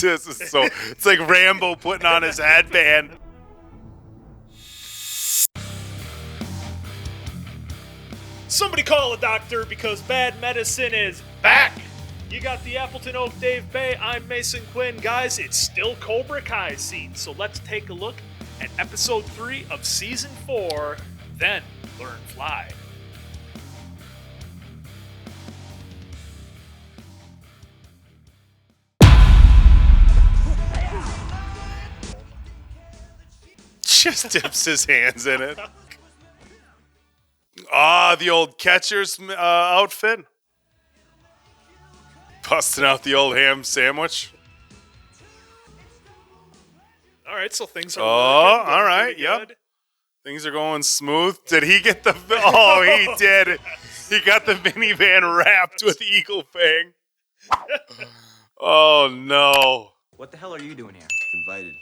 This is so. It's like Rambo putting on his headband. Somebody call a doctor because bad medicine is back. You got the Appleton Oak Dave Bay. I'm Mason Quinn. Guys, it's still Cobra Kai scene. So let's take a look at episode 3 of season 4. Then learn fly. Just dips his hands in it. Ah, the old catcher's outfit. Busting out the old ham sandwich. All right, so things are working. All right, yep. Things are going smooth. Did he get the... Oh, he did. He got the minivan wrapped with eagle fang. Oh, no. What the hell are you doing here? Invited.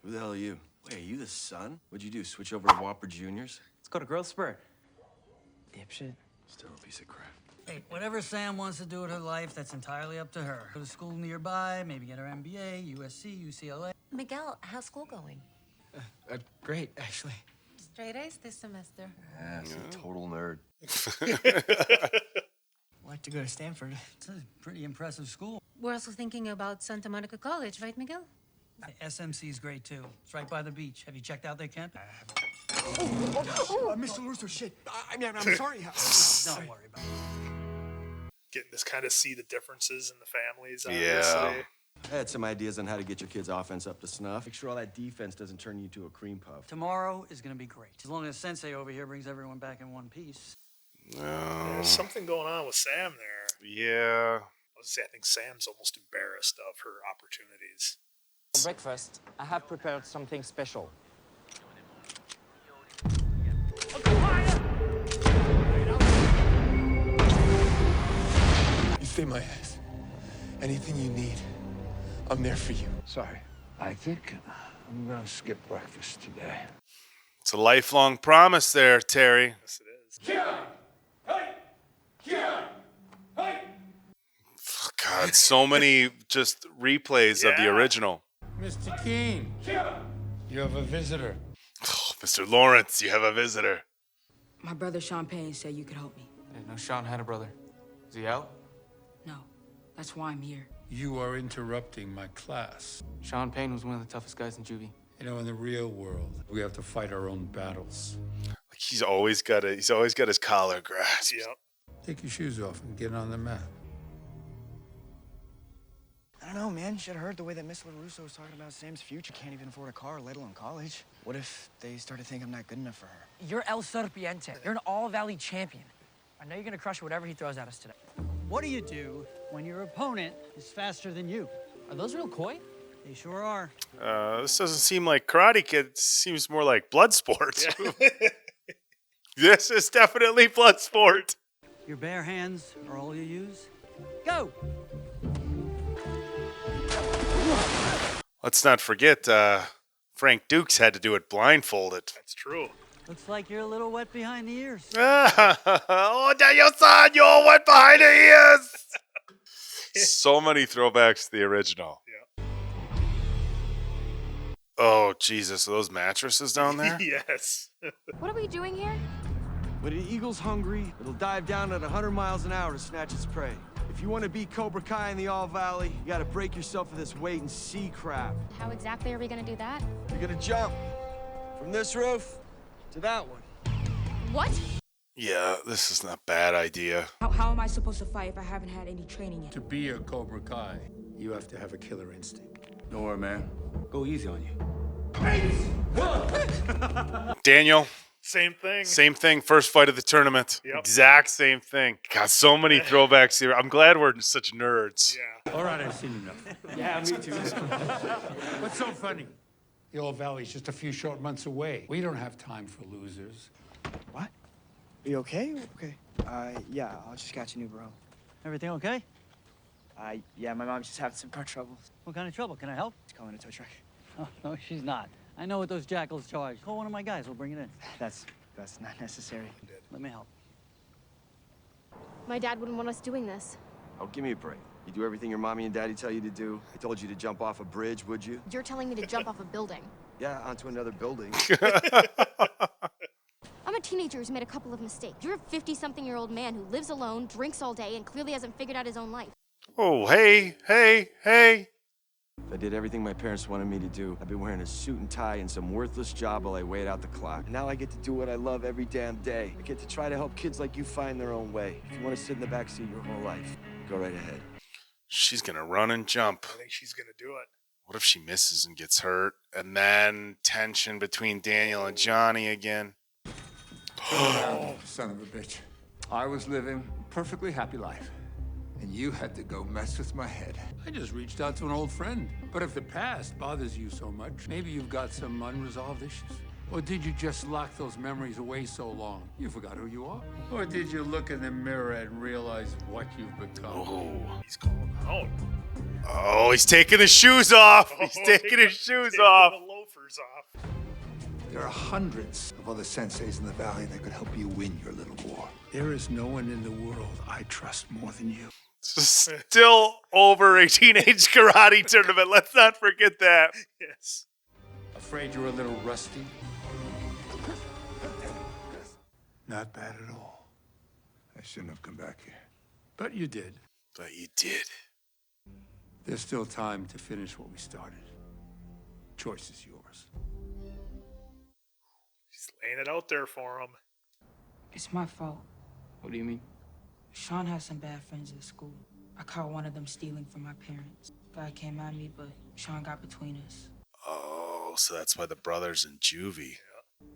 Who the hell are you? Wait, are you the son? What'd you do, switch over to Whopper Juniors? Let's go to Growth Spurt. Dipshit. Still a piece of crap. Hey, whatever Sam wants to do with her life, that's entirely up to her. Go to school nearby, maybe get her MBA, USC, UCLA. Miguel, how's school going? Great, actually. Straight A's this semester. Yeah, he's a total nerd. Like to go to Stanford. It's a pretty impressive school. We're also thinking about Santa Monica College, right, Miguel? SMC is great, too. It's right by the beach. Have you checked out their camp? Mr. LaRusso, shit. I'm sorry. Don't worry about it. Getting to kind of see the differences in the families. Yeah. Obviously. I had some ideas on how to get your kid's offense up to snuff. Make sure all that defense doesn't turn you into a cream puff. Tomorrow is going to be great. As long as Sensei over here brings everyone back in one piece. There's something going on with Sam there. Yeah. I think Sam's almost embarrassed of her opportunities. For breakfast, I have prepared something special. You stay my ass. Anything you need, I'm there for you. Sorry. I think I'm gonna skip breakfast today. It's a lifelong promise there, Terry. Yes, it is. God, so many just replays of the original. Mr. Keene, you have a visitor. Oh, Mr. Lawrence, you have a visitor. My brother Sean Payne said you could help me. I didn't know Sean had a brother. Is he out? No, that's why I'm here. You are interrupting my class. Sean Payne was one of the toughest guys in juvie. You know, in the real world, we have to fight our own battles. Like he's always got his collar grasped. Yep. Take your shoes off and get on the mat. I don't know, man. Should have heard the way that Miss LaRusso was talking about Sam's future. Can't even afford a car, let alone college. What if they start to think I'm not good enough for her? You're El Serpiente. You're an all-valley champion. I know you're going to crush whatever he throws at us today. What do you do when your opponent is faster than you? Are those real koi? They sure are. This doesn't seem like Karate Kid. It seems more like blood sport. Yeah. This is definitely blood sport. Your bare hands are all you use. Go! Let's not forget, Frank Dukes had to do it blindfolded. That's true. Looks like you're a little wet behind the ears. Oh, Daniel-san, you're all wet behind the ears. So many throwbacks to the original. Yeah. Oh, Jesus, are those mattresses down there? Yes. What are we doing here? When an eagle's hungry, it'll dive down at 100 miles an hour to snatch its prey. If you want to beat Cobra Kai in the All Valley, you got to break yourself of this wait and see crap. How exactly are we gonna do that? You're gonna jump from this roof to that one. What? Yeah, this is not a bad idea. How am I supposed to fight if I haven't had any training yet? To be a Cobra Kai, you have to have a killer instinct. Don't worry, man. Go easy on you. Daniel. Same thing. Same thing. First fight of the tournament. Yep. Exact same thing. Got so many throwbacks here. I'm glad we're such nerds. Yeah. All right, I've seen enough. Yeah, me too. What's so funny? The Old Valley's just a few short months away. We don't have time for losers. What? Are you okay? Okay. Yeah, I'll just catch an Uber home. Everything okay? Yeah, my mom's just having some car trouble. What kind of trouble? Can I help? She's calling a tow truck. Oh, no, she's not. I know what those jackals charge. Call one of my guys. We'll bring it in. That's not necessary. Let me help. My dad wouldn't want us doing this. Oh, give me a break. You do everything your mommy and daddy tell you to do. I told you to jump off a bridge, would you? You're telling me to jump off a building. Yeah, onto another building. I'm a teenager who's made a couple of mistakes. You're a 50-something-year-old man who lives alone, drinks all day, and clearly hasn't figured out his own life. Oh, hey. I did everything my parents wanted me to do. I've been wearing a suit and tie and some worthless job while I wait out the clock. Now I get to do what I love every damn day. I get to try to help kids like you find their own way. If you want to sit in the backseat your whole life, go right ahead. She's gonna run and jump. I think she's gonna do it. What if she misses and gets hurt? And then tension between Daniel and Johnny again. Oh, son of a bitch. I was living a perfectly happy life. And you had to go mess with my head. I just reached out to an old friend. But if the past bothers you so much, maybe you've got some unresolved issues. Or did you just lock those memories away so long, you forgot who you are? Or did you look in the mirror and realize what you've become? Oh. He's calling out. Oh, he's taking his shoes off. He's taking his shoes off. The loafers off. There are hundreds of other senseis in the valley that could help you win your little war. There is no one in the world I trust more than you. Still over a teenage karate tournament. Let's not forget that. Yes. Afraid you're a little rusty? Not bad at all. I shouldn't have come back here. But you did. There's still time to finish what we started. Choice is yours. He's laying it out there for him. It's my fault. What do you mean? Sean has some bad friends at school. I caught one of them stealing from my parents. Guy came at me, but Sean got between us. Oh, so that's why the brother's in juvie.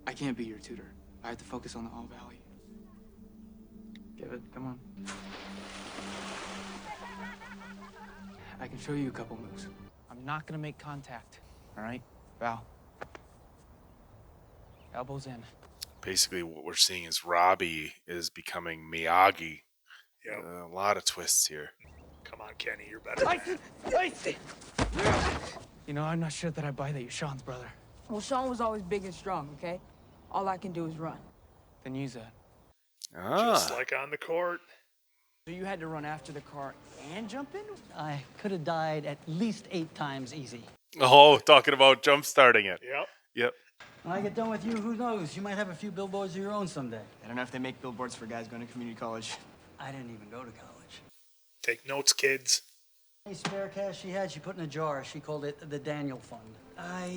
I can't be your tutor. I have to focus on the All Valley. Give it, come on. I can show you a couple moves. I'm not gonna make contact, all right? Val. Elbows in. Basically, what we're seeing is Robbie is becoming Miyagi. Yep. A lot of twists here. Come on, Kenny, you're better. You know, I'm not sure that I buy that you're Sean's brother. Well, Sean was always big and strong, okay? All I can do is run. Then use that. Just like on the court. So you had to run after the car and jump in? I could have died at least 8 times easy. Oh, talking about jump starting it. Yep. When I get done with you, who knows? You might have a few billboards of your own someday. I don't know if they make billboards for guys going to community college. I didn't even go to college. Take notes, kids. Any spare cash she had, she put in a jar. She called it the Daniel Fund. I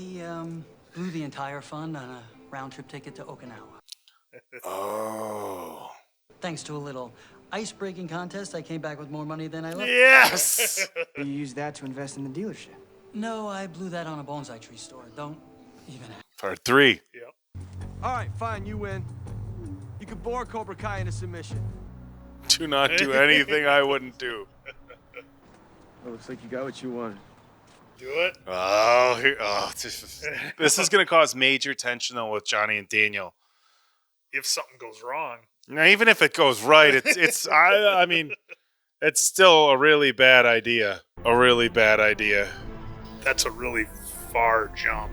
blew the entire fund on a round-trip ticket to Okinawa. Oh. Thanks to a little ice-breaking contest, I came back with more money than I left. Yes! You used that to invest in the dealership. No, I blew that on a bonsai tree store. Don't even ask. Part 3. Yep. All right, fine, you win. You can bore Cobra Kai into submission. Do not do anything I wouldn't do. Well, looks like you got what you wanted. Do it. This is going to cause major tension, though, with Johnny and Daniel. If something goes wrong. Now, even if it goes right, I mean, it's still a really bad idea. A really bad idea. That's a really far jump.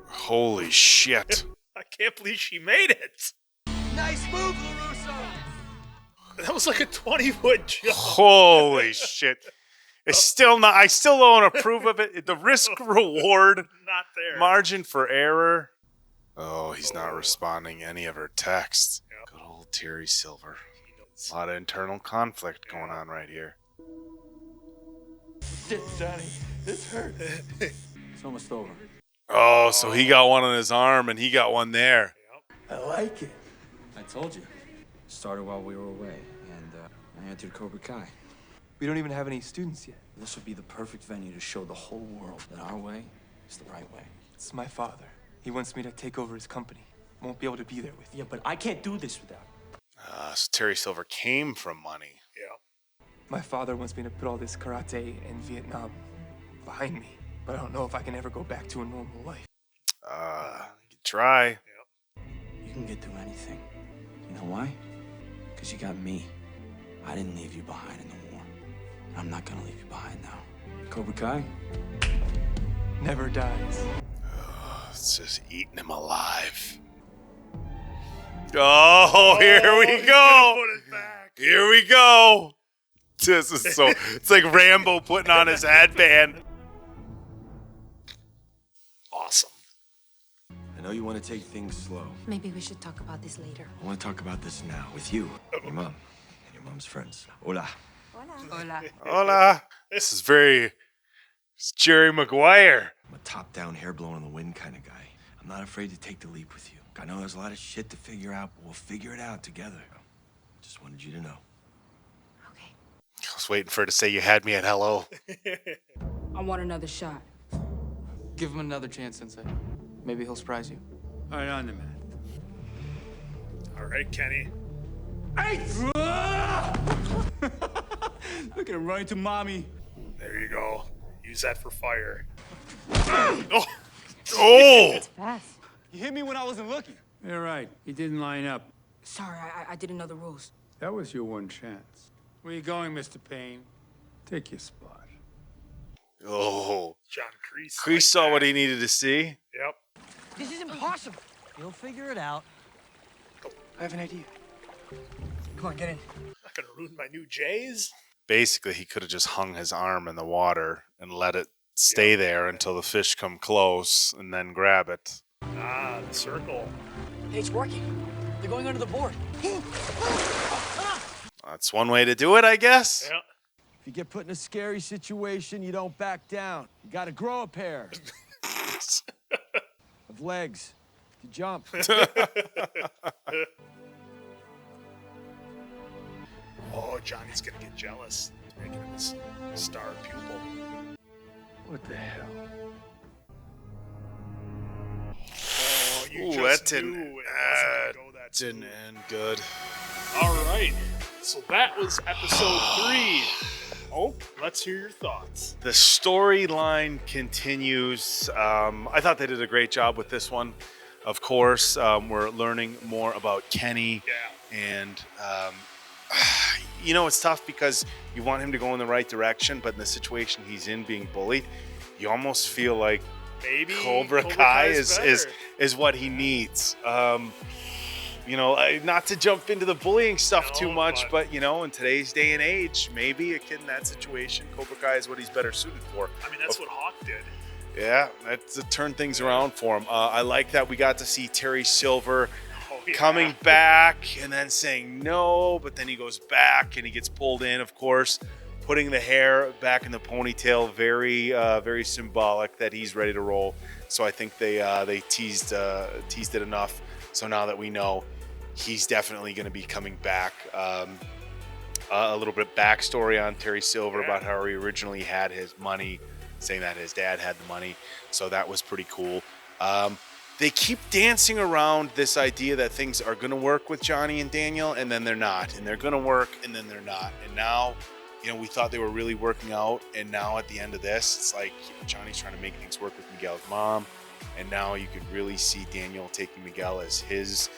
Holy shit. I can't believe she made it. Nice move, LaRusso! That was like a 20-foot jump. Holy shit. It's still not, I still don't approve of it. The risk reward Not there. margin for error. Oh, he's not responding any of her texts. Yep. Good old Terry Silver. A lot of internal conflict going on right here. Shit, Johnny. This hurts. It's almost over. Oh, so he got one on his arm and he got one there. I like it. I told you. Started while we were away, and I entered Cobra Kai. We don't even have any students yet. This would be the perfect venue to show the whole world that our way is the right way. It's my father. He wants me to take over his company. Won't be able to be there with you. Yeah, but I can't do this without him. So Terry Silver came from money. Yeah. My father wants me to put all this karate in Vietnam behind me. But I don't know if I can ever go back to a normal life. You try. You can get through anything. You know why? Because you got me. I didn't leave you behind in the war. I'm not gonna leave you behind now. Cobra Kai? Never dies. It's just eating him alive. Oh, here we go. Put it back. Here we go. This is so. It's like Rambo putting on his headband. Awesome. I know you want to take things slow. Maybe we should talk about this later. I want to talk about this now with you, your mom, and your mom's friends. Hola. Hola. Hola. This is very. It's Jerry Maguire. I'm a top-down, hair-blowing in the wind kind of guy. I'm not afraid to take the leap with you. I know there's a lot of shit to figure out, but we'll figure it out together. Just wanted you to know. Okay. I was waiting for her to say you had me at hello. I want another shot. Give him another chance, Sensei. Maybe he'll surprise you. All right, on the mat. All right, Kenny. Look at him running to mommy. There you go. Use that for fire. Oh! Oh! Fast. You hit me when I wasn't looking. You're right. He didn't line up. Sorry, I didn't know the rules. That was your one chance. Where you going, Mr. Payne? Take your spot. Oh. John Kreese. Kreese saw what he needed to see. Yep. This is impossible. You'll figure it out. I have an idea. Come on, get in. Not gonna ruin my new J's. Basically, he could have just hung his arm in the water and let it stay there until the fish come close and then grab it. Ah, the circle. Hey, it's working. They're going under the board. That's one way to do it, I guess. Yeah. If you get put in a scary situation, you don't back down. You gotta grow a pair of legs to jump. Oh, Johnny's gonna get jealous. Making him his star pupil. What the hell? Oh, you Ooh, just that knew didn't, it wasn't gonna go that didn't smooth. end good. All right. So that was episode 3. Oh, let's hear your thoughts. The storyline continues. I thought they did a great job with this one. Of course, we're learning more about Kenny. Yeah. And, you know, it's tough because you want him to go in the right direction, but in the situation he's in, being bullied, you almost feel like Maybe Cobra Kai Kai's is what he needs. You know, not to jump into the bullying stuff too much, but, you know, in today's day and age, maybe a kid in that situation, Cobra Kai is what he's better suited for. I mean, that's what Hawk did. Yeah, that's to turn things around for him. I like that we got to see Terry Silver coming back and then saying no, but then he goes back and he gets pulled in, of course, putting the hair back in the ponytail. Very, very symbolic that he's ready to roll. So I think they teased it enough. So now that we know he's definitely going to be coming back. A little bit backstory on Terry Silver about how he originally had his money, saying that his dad had the money. So that was pretty cool. They keep dancing around this idea that things are going to work with Johnny and Daniel, and then they're not. And they're going to work, and then they're not. And now, you know, we thought they were really working out. And now at the end of this, it's like Johnny's trying to make things work with Miguel's mom. And now you could really see Daniel taking Miguel as his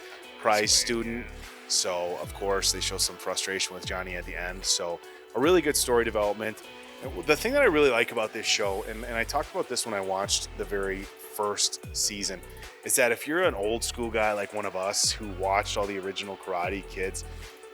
prize student. So, of course, they show some frustration with Johnny at the end. So, a really good story development. And the thing that I really like about this show, and I talked about this when I watched the very first season, is that if you're an old school guy like one of us who watched all the original Karate Kids,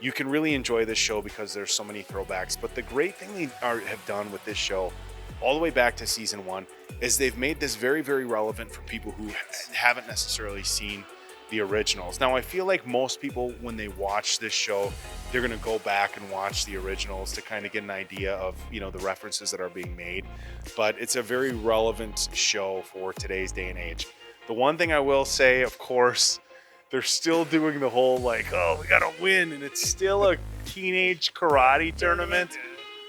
you can really enjoy this show because there's so many throwbacks. But the great thing they have done with this show, all the way back to season 1, is they've made this very, very relevant for people who haven't necessarily seen the originals. Now, I feel like most people, when they watch this show, they're going to go back and watch the originals to kind of get an idea of, you know, the references that are being made. But it's a very relevant show for today's day and age. The one thing I will say, of course, they're still doing the whole like, oh, we got to win. And it's still a teenage karate tournament.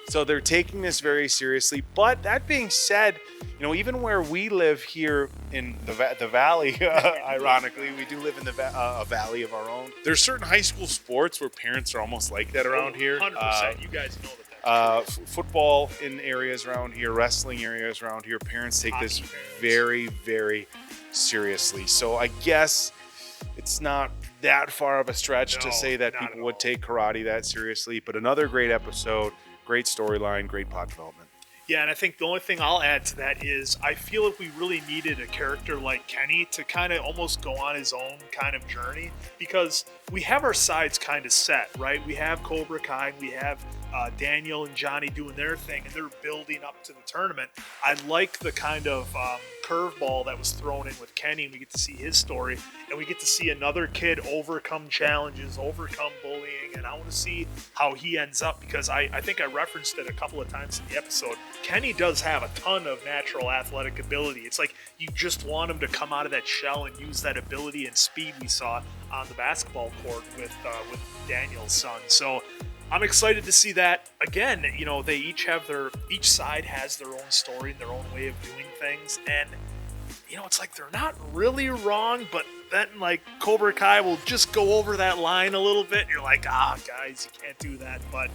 So they're taking this very seriously. But that being said, you know, even where we live here in the valley, ironically, we do live in a valley of our own. There's certain high school sports where parents are almost like that around here. 100%. You guys know that. Football in areas around here, wrestling areas around here, parents take this very, very seriously. So I guess it's not that far of a stretch to say that people would take karate that seriously. But another great episode. Great storyline, great plot development. Yeah, and I think the only thing I'll add to that is I feel like we really needed a character like Kenny to kind of almost go on his own kind of journey, because we have our sides kind of set, right? We have Cobra Kai, we have Daniel and Johnny doing their thing, and they're building up to the tournament. I like the kind of curveball that was thrown in with Kenny, and we get to see his story, and we get to see another kid overcome challenges, overcome bullying, and I want to see how he ends up, because I think I referenced it a couple of times in the episode. Kenny does have a ton of natural athletic ability. It's like you just want him to come out of that shell and use that ability and speed we saw on the basketball court with Daniel's son. So I'm excited to see that. Again, you know, they each side has their own story and their own way of doing things, and you know, it's like they're not really wrong, but then like Cobra Kai will just go over that line a little bit, and you're like, guys, you can't do that. But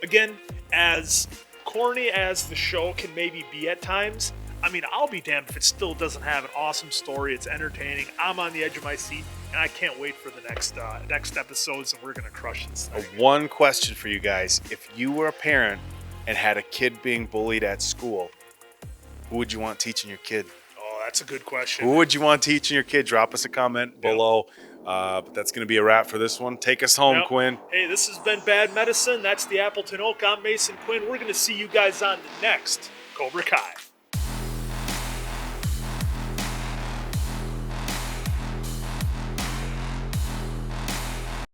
again, as corny as the show can maybe be at times, I mean, I'll be damned if it still doesn't have an awesome story. It's entertaining. I'm on the edge of my seat, and I can't wait for the next episodes, and we're going to crush this thing. One question for you guys. If you were a parent and had a kid being bullied at school, who would you want teaching your kid? Oh, that's a good question. Who would you want teaching your kid? Drop us a comment below. But that's going to be a wrap for this one. Take us home, Quinn. Hey, this has been Bad Medicine. That's the Appleton Oak. I'm Mason Quinn. We're going to see you guys on the next Cobra Kai.